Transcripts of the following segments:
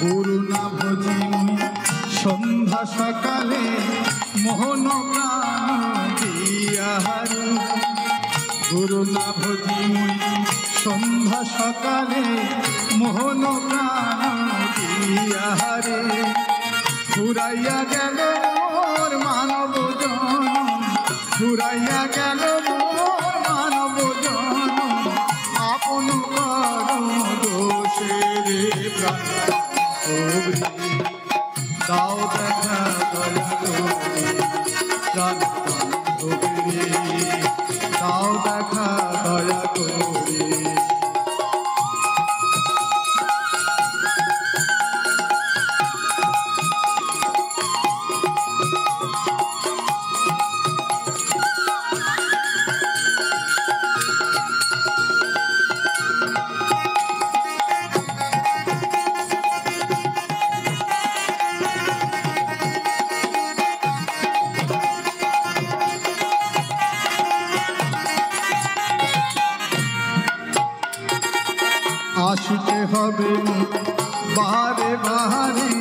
গুরু না ভজি মুই সন্ধ্যা সকালে মোহন প্রাণ দিয়াহারে। গুরু না ভজি মুই সন্ধ্যা সকালে মোহন প্রাণ দিয়াহারে। ফুরাইয়া গেল মোর মানব জনম, ফুরাইয়া গেল মোর মানব জনম, আপন করম দোষে রে প্রাণ দাও দেখা দয়া করে প্রাণ বান্ধবী, দাও দেখা দয়া করে। আসিতে হবে বারে বারে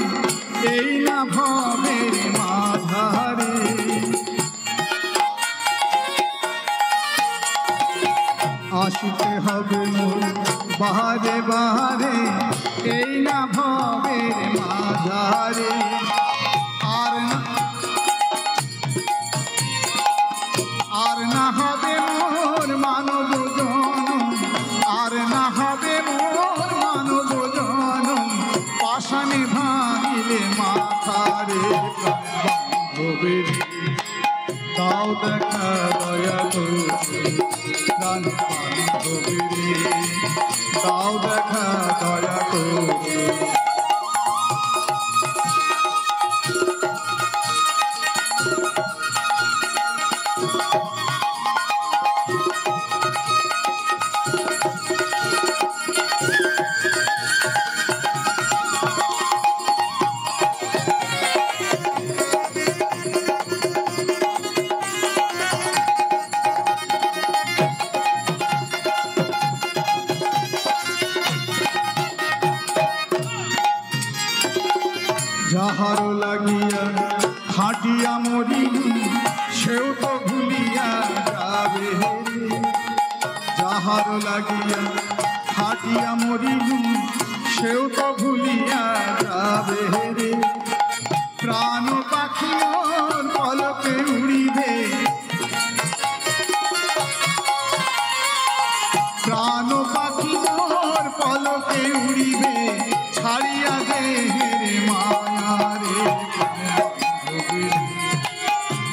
এই না ভবের মাঝারে। আসিতে হবে বারে বারে এই না ভবের মাঝারে। আর না হবে মোর মানব জনম, আর না হবে মোর মানব জনম, পাষাণে ভাঙিলে মাথারে বান্ধবী, দাও দেখা দয়া করে প্রাণ বান্ধবী, দাও দেখা দয়া করে। যাহার লাগিয়া খাটিয়া মরি সেও তো ভুলিয়া যাবে। যাহার লাগিয়া খাটিয়া মরি সেও তো ভুলিয়া যাবে রে। প্রাণ পাখি মোর পলকে উড়িবে, প্রাণ পাখি মোর পলকে উড়িবে, ছাড়িয়া দেহের মায়া রে বান্ধবী,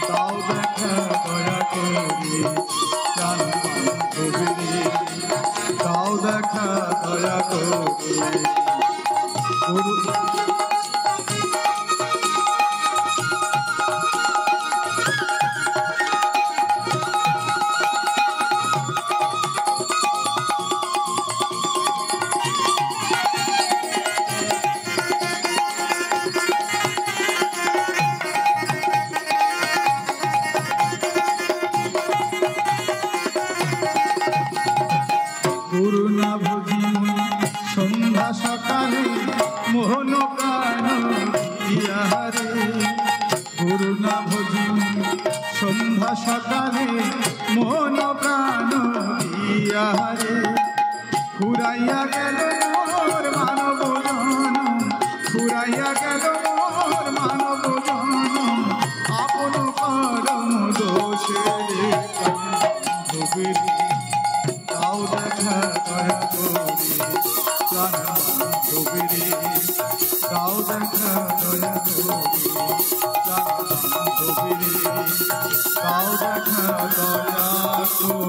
দাও দেখা দয়া করে প্রাণ বান্ধবী, দাও দেখা দয়া করে। গুরু না ভজি সন্ধ্যা সকালে মোহন প্রাণ দিয়াহারে। গুরু না ভজি সন্ধ্যা সকালে মোহন প্রাণ দিয়াহারে। ফুরাইয়া গেল মোর মানব জনম, ফুরাইয়া গেল মোর মানব জনম, আপন করম দোষে রে বান্ধবী, দাও দেখা দয়া করে প্রাণ বান্ধবী, দাও দেখা দয়া করে প্রাণ বান্ধবী, দাও দেখা দয়া করে।